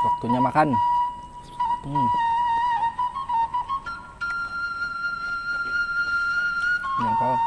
Waktunya makan. Jengkol.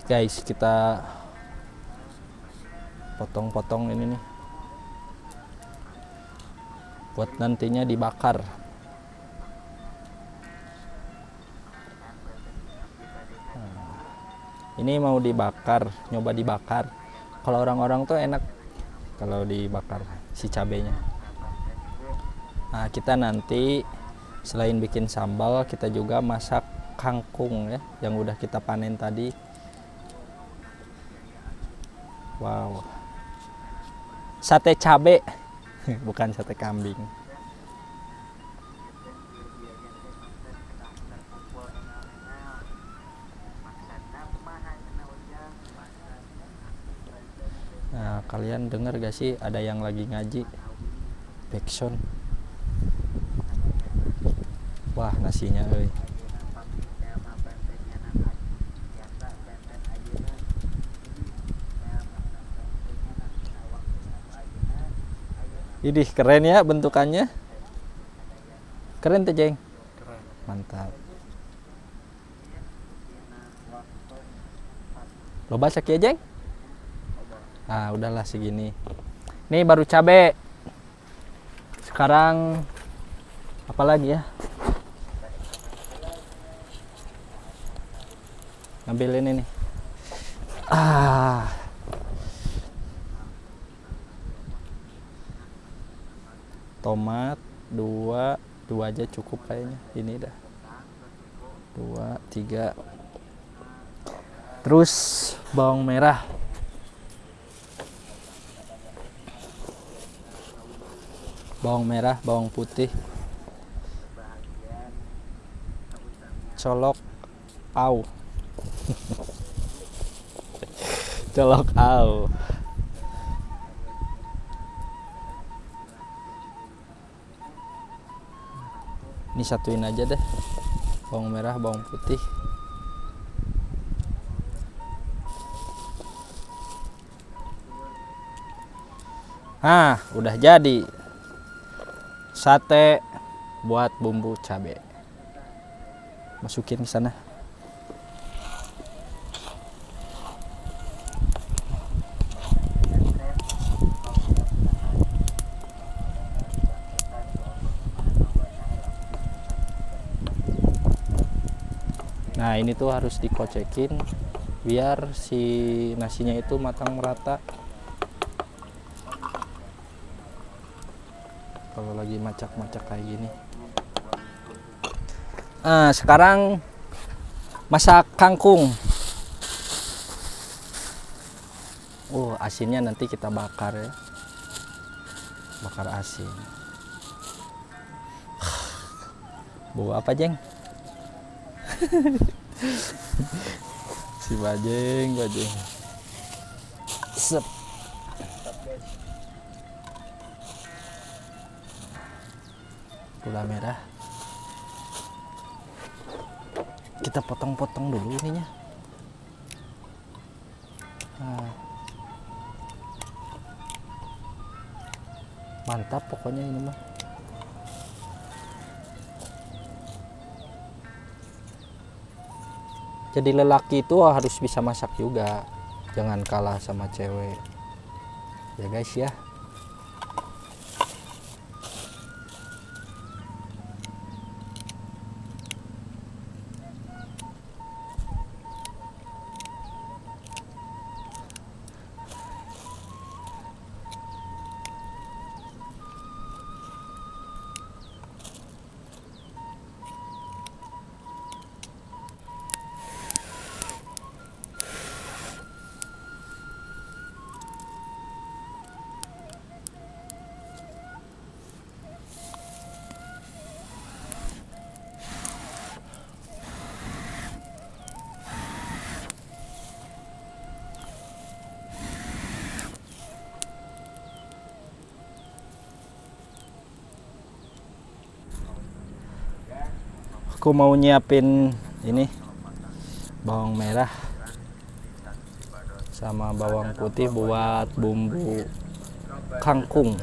Guys, kita potong-potong ini nih buat nantinya dibakar. Ini mau dibakar, nyoba dibakar. Kalau orang-orang tuh enak kalau dibakar si cabenya. Nah, kita nanti selain bikin sambal, kita juga masak kangkung ya, yang udah kita panen tadi. Wow, sate cabe, bukan sate kambing. Nah, kalian dengar gak sih ada yang lagi ngaji backsound? Wah, nasinya euy. Idih, keren ya bentukannya. Keren tuh, Jeng. Keren. Mantap. Loba sakit ya, Jeng? Ah, udahlah segini. Ini baru cabe. Sekarang apa lagi ya? Ngambil ini nih. Tomat dua aja cukup kayaknya. Ini dah 2, 3. Terus bawang merah, bawang putih, colok au. Colok au. Ini satuin aja deh, bawang merah, bawang putih. Nah, udah jadi sate buat bumbu cabai. Masukin ke sana. Nah, ini tuh harus dikocekin biar si nasinya itu matang merata. lagi macak-macak kayak gini. Sekarang masak kangkung. Asinnya nanti kita bakar ya. Bakar asin. Bau apa, Jeng? Si Bajeng. Sep. Gula merah. Kita potong-potong dulu ininya. Mantap pokoknya ini mah. Jadi lelaki itu harus bisa masak juga, jangan kalah sama cewek ya guys ya. Aku mau nyiapin ini bawang merah sama bawang putih buat bumbu kangkung.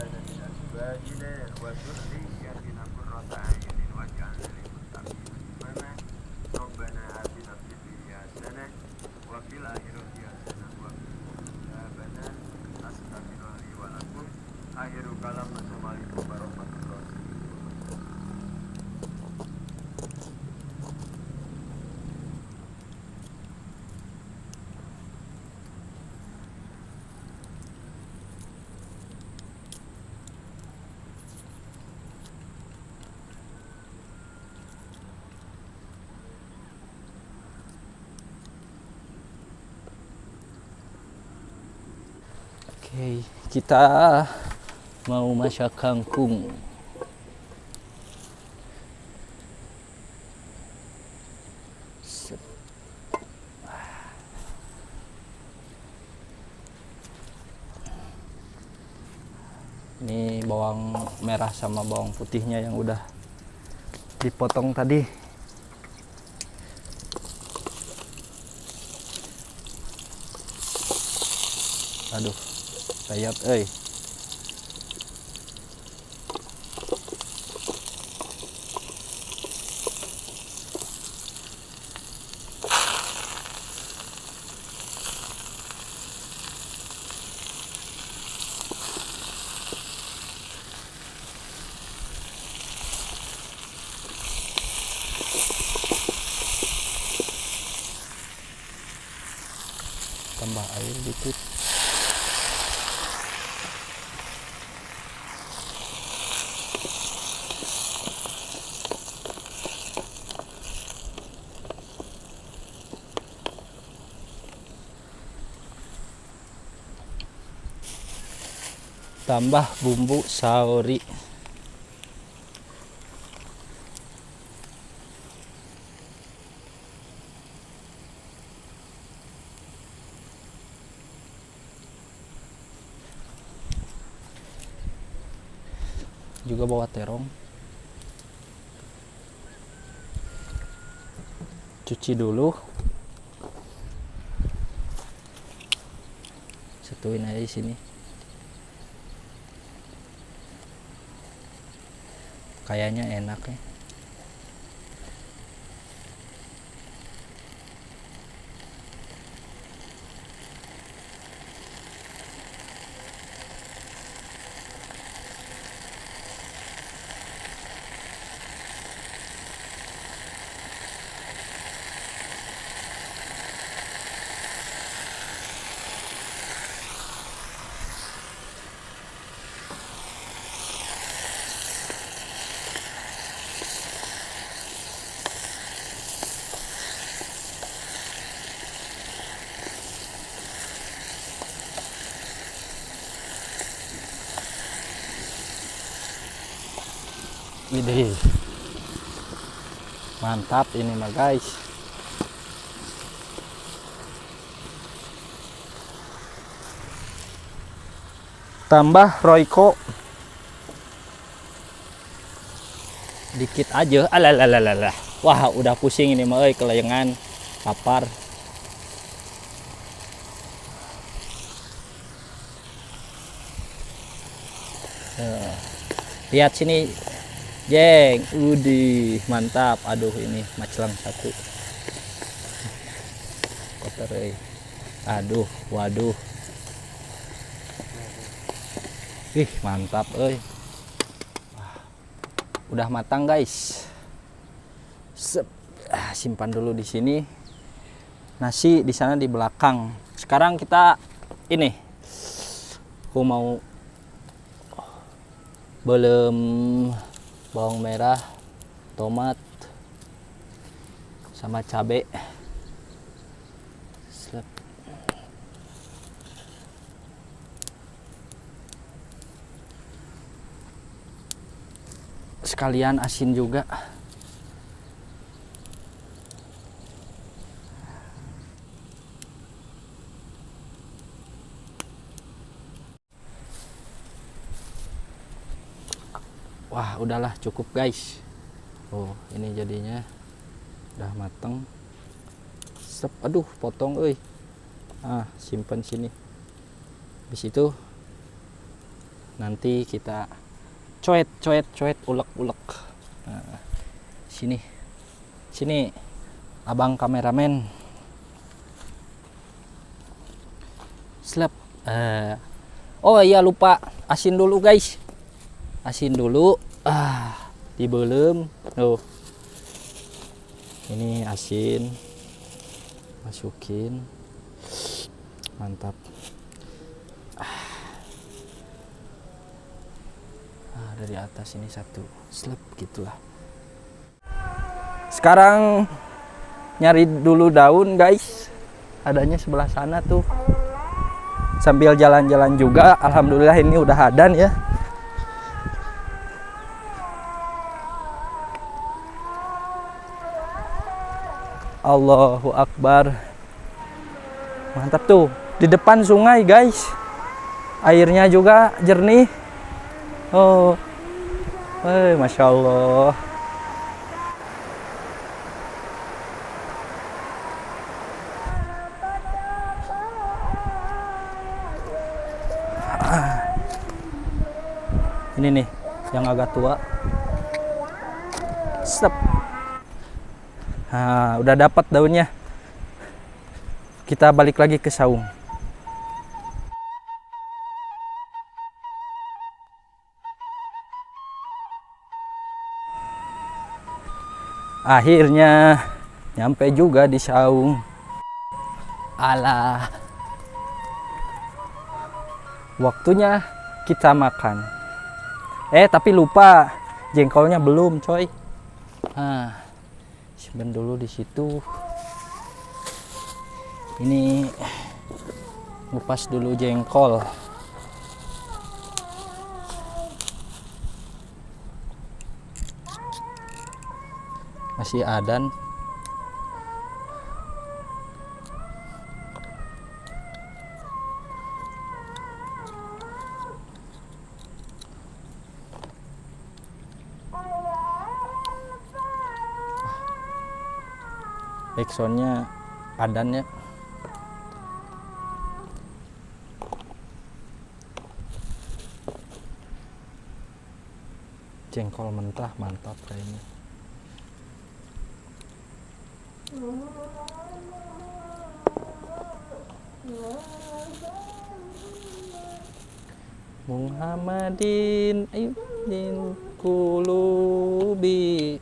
Oke, kita mau masak kangkung. Ini bawang merah sama bawang putihnya yang udah dipotong tadi. Aduh, sayap euy. Tambah air dikit. Tambah bumbu saori. Juga bawa terong. Cuci dulu. Satuin aja di sini. Kayaknya enak ya. Widih. Mantap ini mah guys. Tambah Royco dikit aja. Alalalalala. Wah, udah pusing ini mah euy, kelayangan lapar. Lihat sini, jeng, udih, mantap. Aduh, ini macelang satu. Kotor, aduh, waduh. Ih, mantap, udah matang guys. Simpan dulu di sini. Nasi di sana di belakang. Sekarang kita ini, aku mau belum bawang merah, tomat, sama cabai. Sekalian asin juga. Wah, udahlah cukup guys. Oh, ini jadinya udah mateng. Aduh, potong euy. Simpan sini. Habis itu nanti kita coet, ulek. Nah, sini abang kameramen. Oh iya, lupa asin dulu guys. Asin dulu. Dibelem. Ini asin. Masukin. Mantap. Dari atas ini satu. Gitulah. Sekarang nyari dulu daun guys. Adanya sebelah sana tuh. Sambil jalan-jalan juga. Alhamdulillah ini udah adan ya. Allahu Akbar. Mantap tuh. Di depan sungai guys. Airnya juga jernih. Oh. Masya Allah. Ini nih yang agak tua. Udah dapat daunnya. Kita balik lagi ke saung. Akhirnya nyampe juga di saung. Alah. Waktunya kita makan. Tapi lupa jengkolnya belum, coy. Simpen dulu di situ. Ini ngupas dulu jengkol. Masih adan. Backsoundnya adan ya. Jengkol mentah mantap kayaknya. Muhammadin ayyuddin kulubi.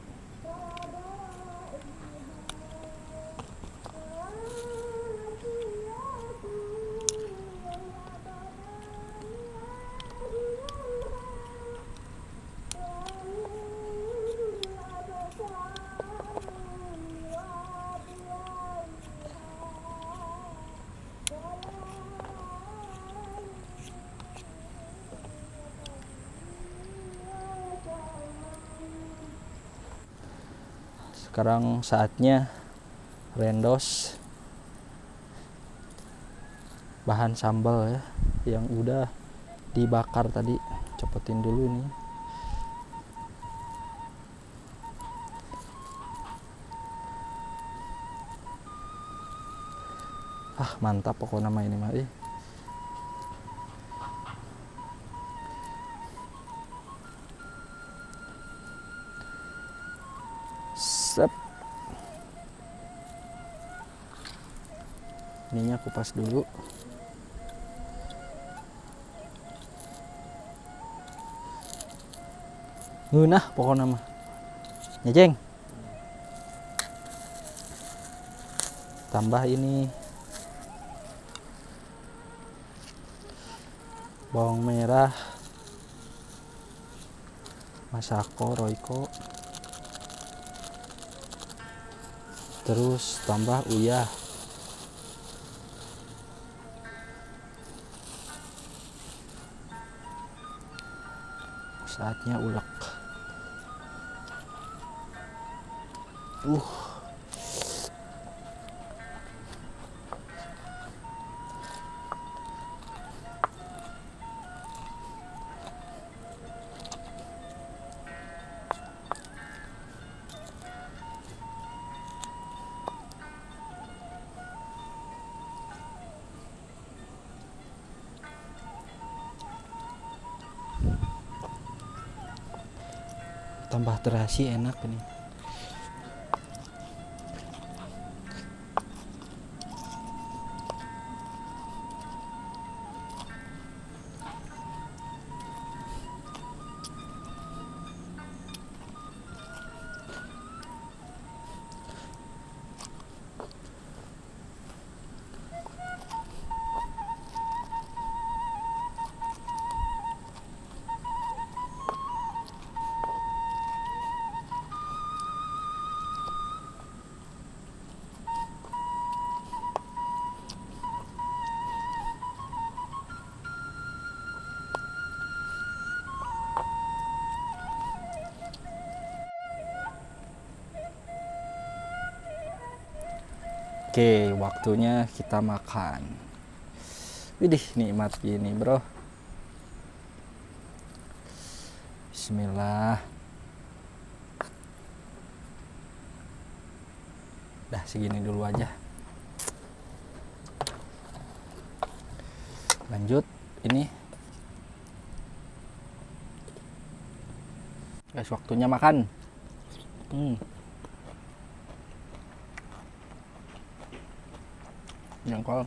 Sekarang saatnya rendos bahan sambal ya, yang udah dibakar tadi. Copotin dulu nih. Mantap pokoknya nama ini mah. Sep. Ininya kupas dulu. Ngeunah pokoknya mah. Nyejeng. Tambah ini bawang merah, Masako, Royco, terus tambah uyah, saatnya ulek. Tambah terasi enak nih. Oke, waktunya kita makan. Widih, nikmat gini bro. Bismillah. Dah segini dulu aja. Lanjut ini. Guys, waktunya makan. Jengkol.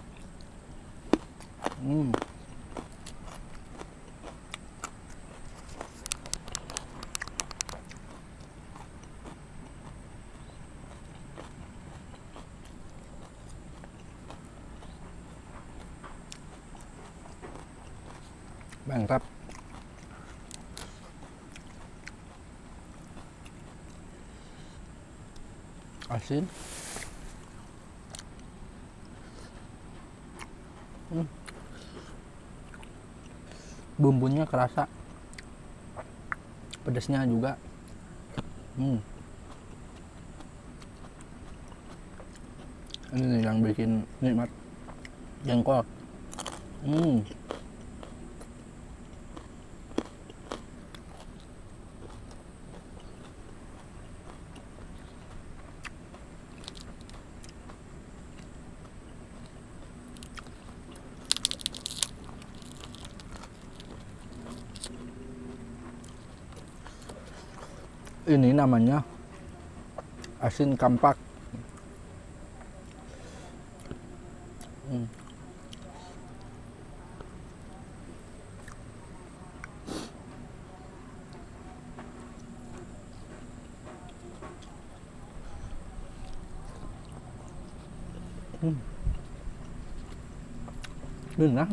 Mantap. Asin. Bumbunya kerasa, pedasnya juga. Ini nih yang bikin nikmat, jengkol. Ini namanya asin kampak. Enak.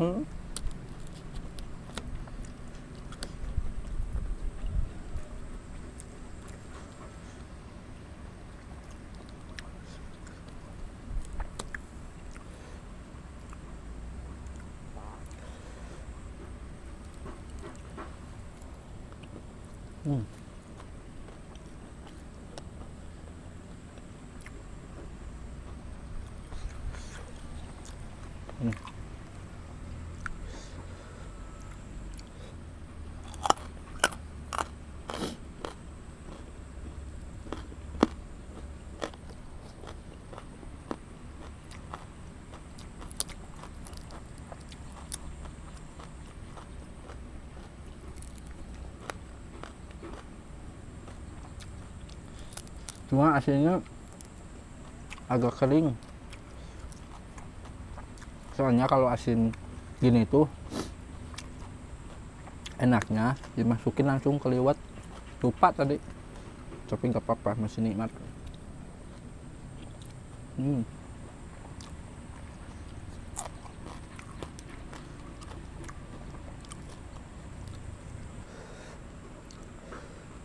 Hmm. Cuma asinnya agak kering. Soalnya kalau asin gini tuh enaknya dimasukin langsung ke liwet. Lupa tadi. Tapi nggak apa-apa, masih nikmat.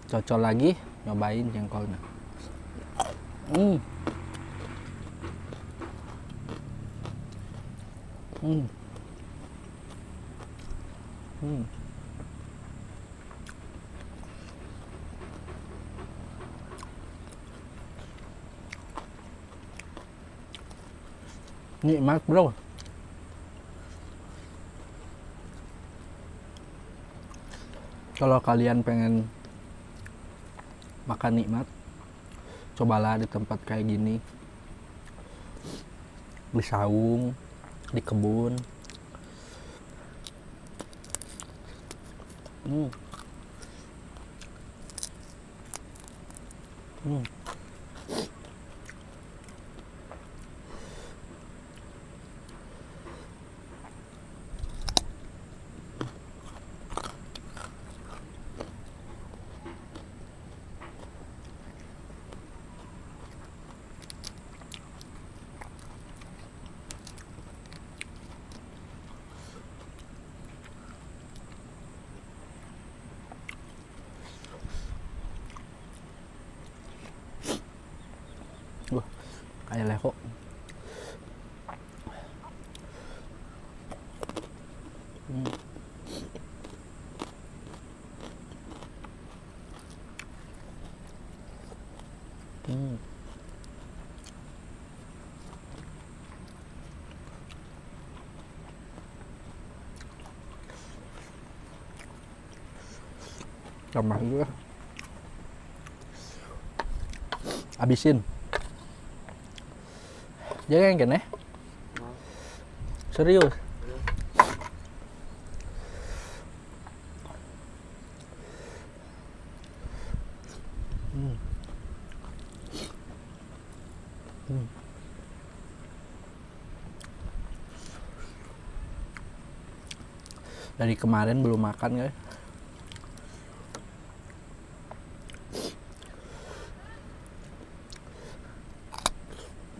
Cocok lagi nyobain jengkolnya. Hmm. Hmm. Hmm. Nikmat bro. Kalau kalian pengen makan nikmat, cobalah di tempat kayak gini, di saung, di kebun. Hmm. Hmm. Kayak leko. Hmm. Hmm. Tambah dulu ya. Habisin. Jangan kan serius. Hmm. Hmm. Dari kemarin belum makan guys.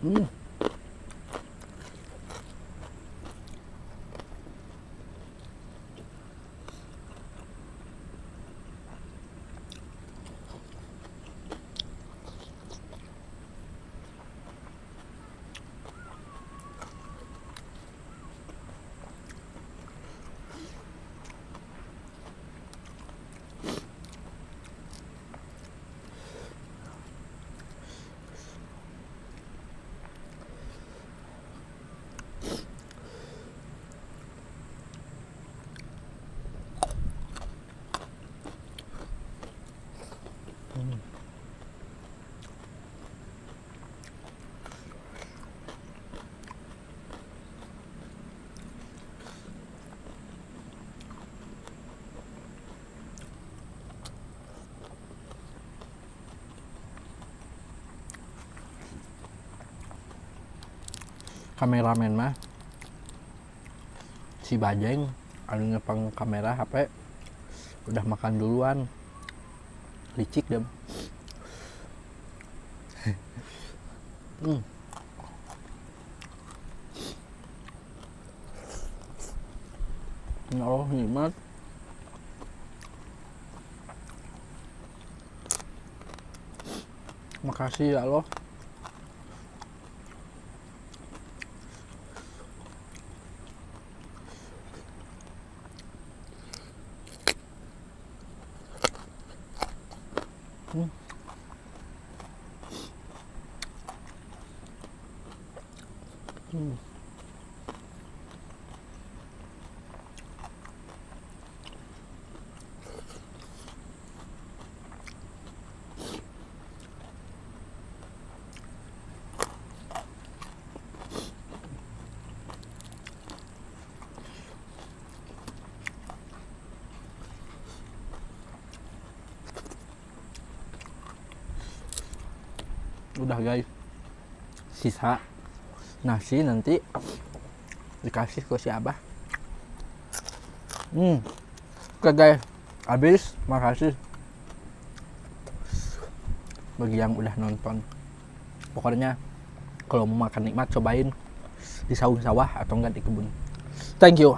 Hmm. Kameramen mah si Bajeng anu ngepang kamera HP udah makan duluan, licik deh. Hmm. Ya Allah nikmat. Makasih ya Allah. Hmm. Hmm. Udah guys, sisa nasi nanti dikasih ke si Abah. Oke guys, habis. Makasih bagi yang udah nonton. Pokoknya kalau mau makan nikmat cobain di saung sawah atau enggak di kebun. Thank you.